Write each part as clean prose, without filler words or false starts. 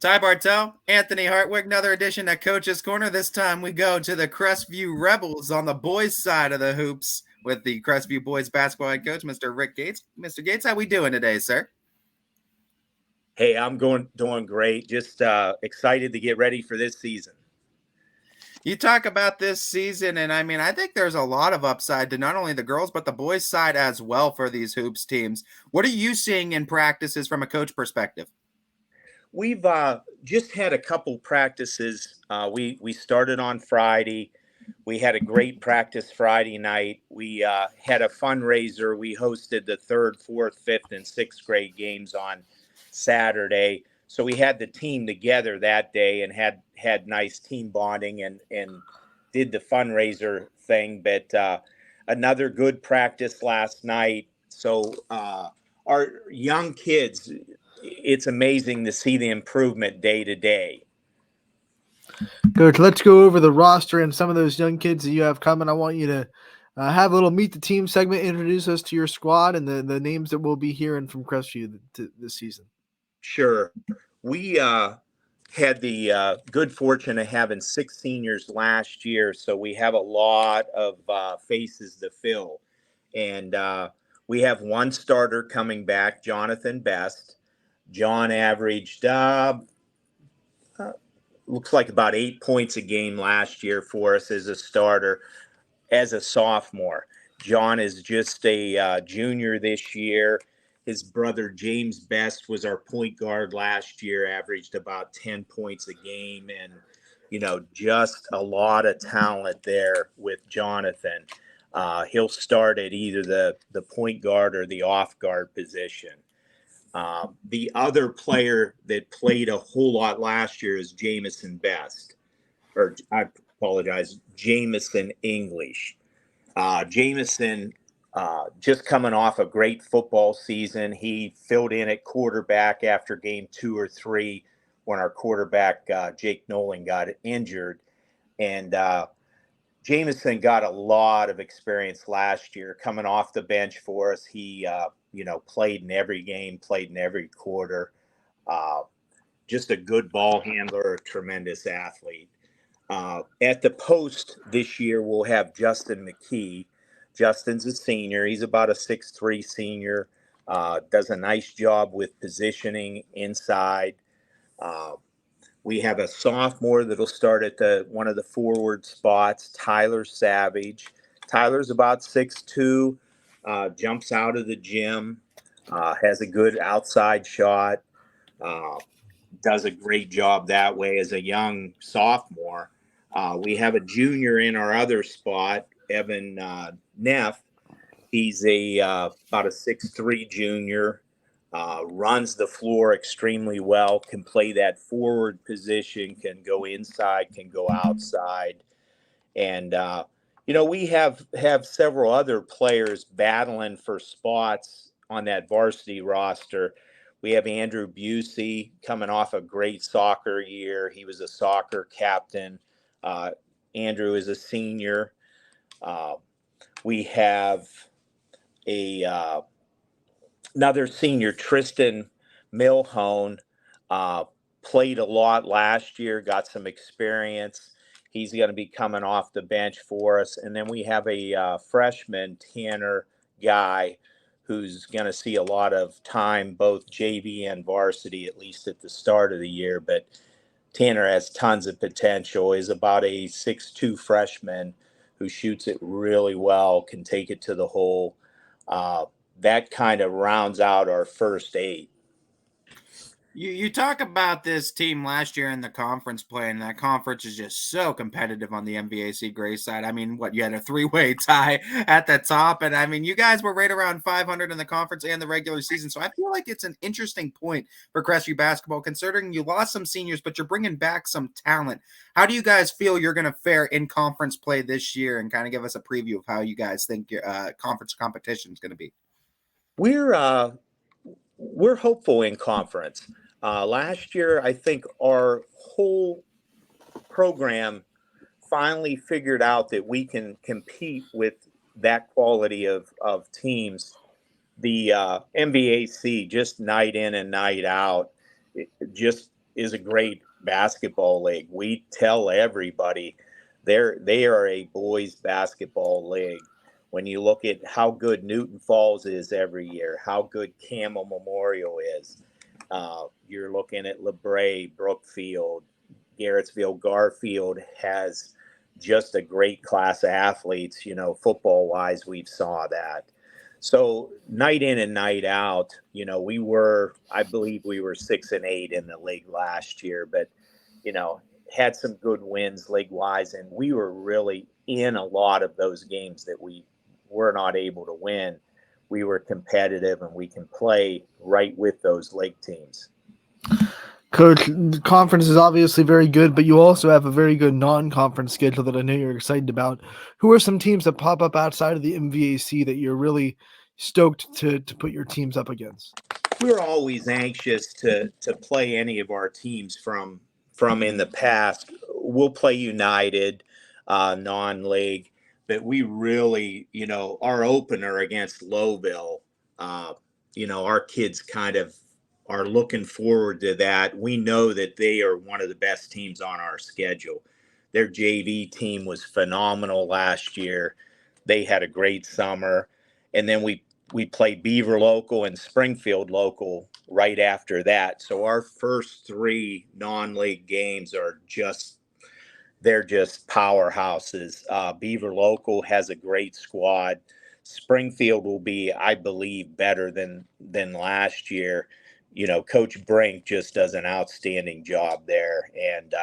Ty Bartell, Anthony Hartwig, another edition of Coach's Corner. This time we go to the Crestview Rebels on the boys' side of the hoops with the Crestview boys basketball head coach, Mr. Rick Gates. Mr. Gates, how we doing today, sir? Hey, I'm doing great. Just excited to get ready for this season. You talk about this season, and I think there's a lot of upside to not only the girls, but the boys' side as well for these hoops teams. What are you seeing in practices from a coach perspective? We've just had a couple practices. We started on Friday. We had a great practice Friday night. We had a fundraiser. We hosted the third, fourth, fifth, and sixth grade games on Saturday. So we had the team together that day and had nice team bonding and did the fundraiser thing. But another good practice last night. So our young kids, it's amazing to see the improvement day to day. Coach, let's go over the roster and some of those young kids that you have coming. I want you to have a little meet the team segment, introduce us to your squad and the names that we'll be hearing from Crestview this season. Sure. We had the good fortune of having 6 seniors last year, so we have a lot of faces to fill. And we have one starter coming back, Jonathan Best. John averaged looks like about 8 points a game last year for us as a starter, as a sophomore. John is just a junior this year. His brother James Best was our point guard last year, averaged about 10 points a game, and just a lot of talent there with Jonathan. He'll start at either the point guard or the off guard position. The other player that played a whole lot last year is Jamison Best, or I apologize, Jamison English. Jamison, just coming off a great football season. He filled in at quarterback after game 2 or 3 when our quarterback, Jake Nolan, got injured. And Jamison got a lot of experience last year coming off the bench for us. He, played in every game, played in every quarter. Just a good ball handler, a tremendous athlete. At the post this year, we'll have Justin McKee. Justin's a senior. He's about a 6'3" senior. Does a nice job with positioning inside. We have a sophomore that'll start at one of the forward spots, Tyler Savage. Tyler's about 6'2", jumps out of the gym, has a good outside shot, does a great job that way as a young sophomore. We have a junior in our other spot, Evan Neff. He's about a 6'3" junior, runs the floor extremely well, can play that forward position, can go inside, can go outside. And, we have several other players battling for spots on that varsity roster. We have Andrew Busey coming off a great soccer year. He was a soccer captain. Andrew is a senior. We have another senior, Tristan Milhone, played a lot last year, got some experience. He's going to be coming off the bench for us. And then we have a freshman, Tanner Guy, who's going to see a lot of time, both JV and varsity, at least at the start of the year. But Tanner has tons of potential. He's about a 6'2" freshman who shoots it really well, can take it to the hole. That kind of rounds out our first 8. You talk about this team last year in the conference play, and that conference is just so competitive on the MVAC Gray side. You had a 3-way tie at the top, and you guys were right around 500 in the conference and the regular season. So I feel like it's an interesting point for Crestview basketball, considering you lost some seniors, but you're bringing back some talent. How do you guys feel you're going to fare in conference play this year, and kind of give us a preview of how you guys think your conference competition is going to be? We're hopeful in conference. Last year, I think our whole program finally figured out that we can compete with that quality of teams. The MVAC, just night in and night out, just is a great basketball league. We tell everybody they are a boys basketball league. When you look at how good Newton Falls is every year, how good Campbell Memorial is, you're looking at LeBray, Brookfield, Garrettsville, Garfield has just a great class of athletes. Football wise, we've saw that. So night in and night out, I believe we were 6-8 in the league last year, but you know, had some good wins league wise, and we were really in a lot of those games that we were not able to win. We were competitive, and we can play right with those league teams. Coach, the conference is obviously very good, but you also have a very good non-conference schedule that I know you're excited about. Who are some teams that pop up outside of the MVAC that you're really stoked to put your teams up against? We're always anxious to play any of our teams from in the past. We'll play United, non-league, but we really, our opener against Lowville, our kids kind of are looking forward to that. We know that they are one of the best teams on our schedule. Their JV team was phenomenal last year. They had a great summer. And then we played Beaver local and Springfield local right after that. So our first three non-league games they're just powerhouses. Beaver local has a great squad. Springfield will be, I believe, better than last year. Coach Brink just does an outstanding job there. And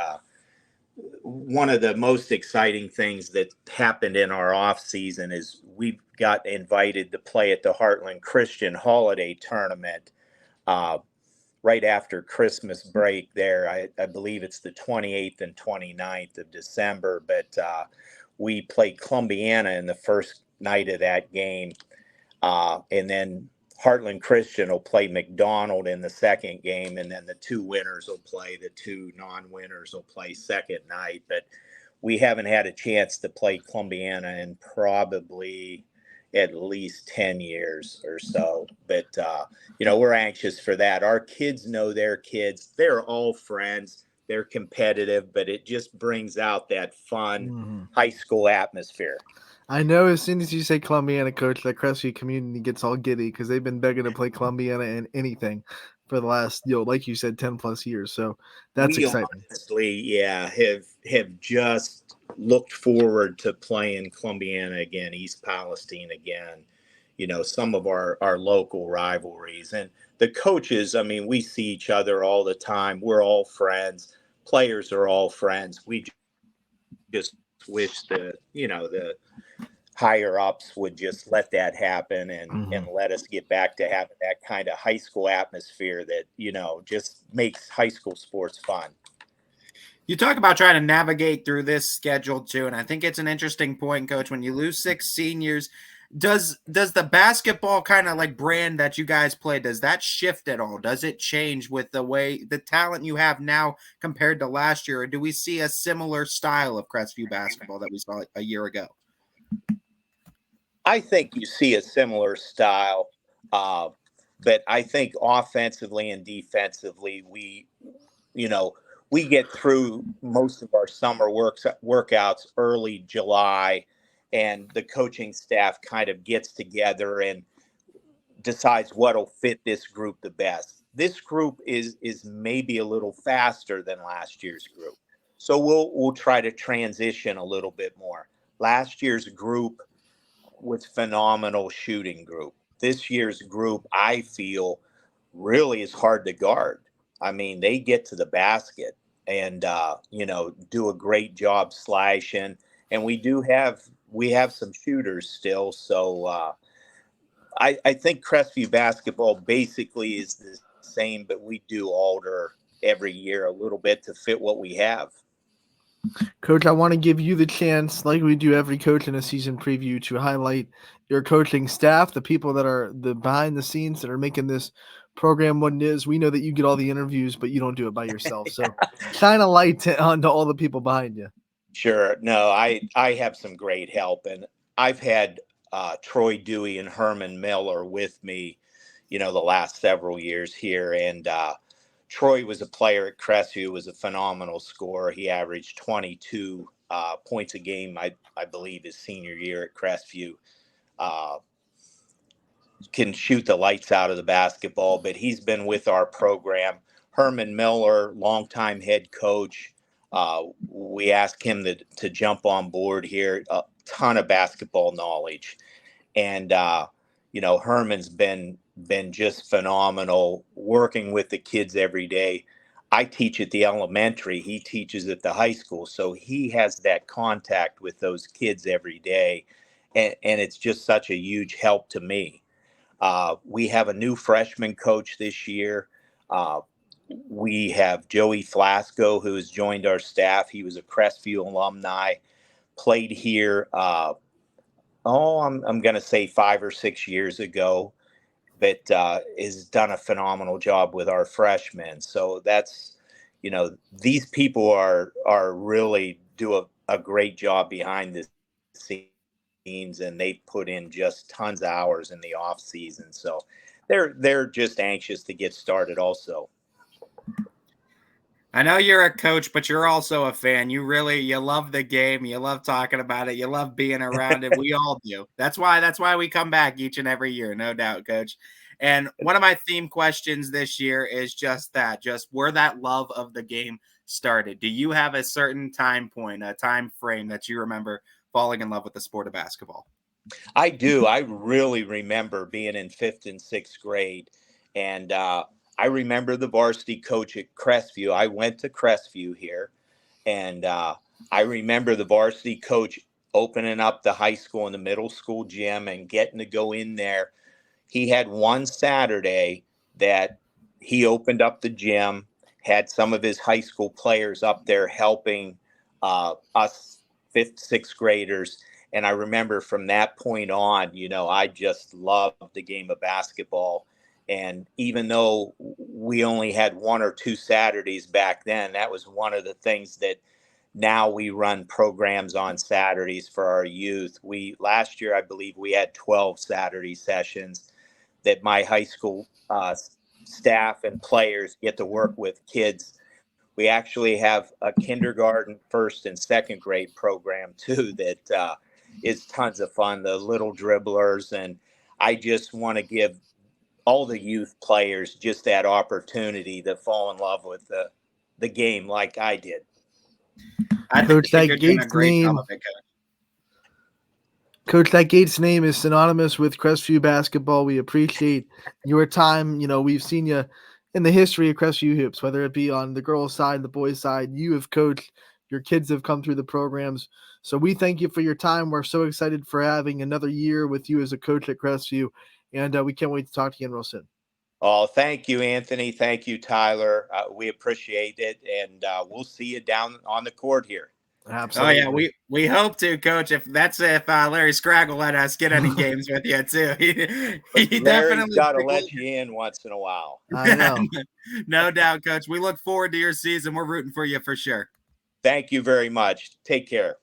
one of the most exciting things that happened in our off season is we got invited to play at the Heartland Christian Holiday Tournament right after Christmas break there. I believe it's the 28th and 29th of December, but we played Columbiana in the first night of that game. And then Heartland Christian will play McDonald in the second game, and then the two winners will play, the two non-winners will play second night. But we haven't had a chance to play Columbiana in probably at least 10 years or so. But, we're anxious for that. Our kids know their kids. They're all friends. They're competitive, but it just brings out that fun high school atmosphere. I know as soon as you say Columbiana, Coach, that Crestview community gets all giddy because they've been begging to play Columbiana in anything for the last, like you said, 10 plus years. So that's exciting. Honestly, have just looked forward to playing Columbiana again, East Palestine again, some of our local rivalries. And the coaches, I mean, we see each other all the time. We're all friends. Players are all friends. We just wish the higher ups would just let that happen and let us get back to having that kind of high school atmosphere that, just makes high school sports fun. You talk about trying to navigate through this schedule too, and I think it's an interesting point, Coach. When you lose 6 seniors, does the basketball kind of like brand that you guys play, does that shift at all? Does it change with the talent you have now compared to last year? Or do we see a similar style of Crestview basketball that we saw a year ago? I think you see a similar style, but I think offensively and defensively, we get through most of our summer workouts early July, and the coaching staff kind of gets together and decides what'll fit this group the best. This group is maybe a little faster than last year's group, so we'll try to transition a little bit more. Last year's group was phenomenal shooting group. This year's group, I feel, really is hard to guard. I mean, they get to the basket and do a great job slashing, and we have some shooters still. So I think Crestview basketball basically is the same, but we do alter every year a little bit to fit what we have. Coach, I want to give you the chance, like we do every coach in a season preview, to highlight your coaching staff, the people that are the behind the scenes that are making this program what it is. We know that you get all the interviews, but you don't do it by yourself. So shine a light onto all the people behind you. Sure. No, I have some great help, and I've had Troy Dewey and Herman Miller with me, the last several years here, and Troy was a player at Crestview, was a phenomenal scorer. He averaged 22 points a game, I believe, his senior year at Crestview. Can shoot the lights out of the basketball, but he's been with our program. Herman Miller, longtime head coach. We asked him to jump on board here. A ton of basketball knowledge, and Herman's been just phenomenal working with the kids every day. I teach at the elementary. He teaches at the high school, so he has that contact with those kids every day, and it's just such a huge help to me. We have a new freshman coach this year. We have Joey Flasco, who has joined our staff. He was a Crestview alumni, played here, I'm going to say 5 or 6 years ago, but has done a phenomenal job with our freshmen. So that's, these people are really do a great job behind the scenes, and they put in just tons of hours in the off season. So they're just anxious to get started also. I know you're a coach, but you're also a fan. You love the game. You love talking about it. You love being around it. We all do. That's why we come back each and every year, no doubt, Coach. And one of my theme questions this year is just where that love of the game started. Do you have a certain time point, a time frame that you remember falling in love with the sport of basketball? I do. I really remember being in 5th and 6th grade, and I remember the varsity coach at Crestview. I went to Crestview here, and I remember the varsity coach opening up the high school and the middle school gym and getting to go in there. He had one Saturday that he opened up the gym, had some of his high school players up there helping us 5th, 6th graders. And I remember from that point on, I just loved the game of basketball. And even though we only had 1 or 2 Saturdays back then, that was one of the things that now we run programs on Saturdays for our youth. Last year, I believe we had 12 Saturday sessions that my high school staff and players get to work with kids. We actually have a kindergarten, 1st and 2nd grade program too that is tons of fun. The little dribblers, and I just want to give all the youth players just that opportunity to fall in love with the game like I did. I Coach, think that you're doing a Gates great name. job of it, Coach. Coach, that Gates name is synonymous with Crestview basketball. We appreciate your time. We've seen you in the history of Crestview hoops, whether it be on the girls' side, the boys' side. You have coached. Your kids have come through the programs. So we thank you for your time. We're so excited for having another year with you as a coach at Crestview, and we can't wait to talk to you again real soon. Oh, thank you, Anthony. Thank you, Tyler. We appreciate it, and we'll see you down on the court here. Absolutely. Oh yeah, we hope to, Coach. If Larry Scragg will let us get any games with you too. He Larry's definitely got to let you in once in a while. I know. No doubt, Coach. We look forward to your season. We're rooting for you for sure. Thank you very much. Take care.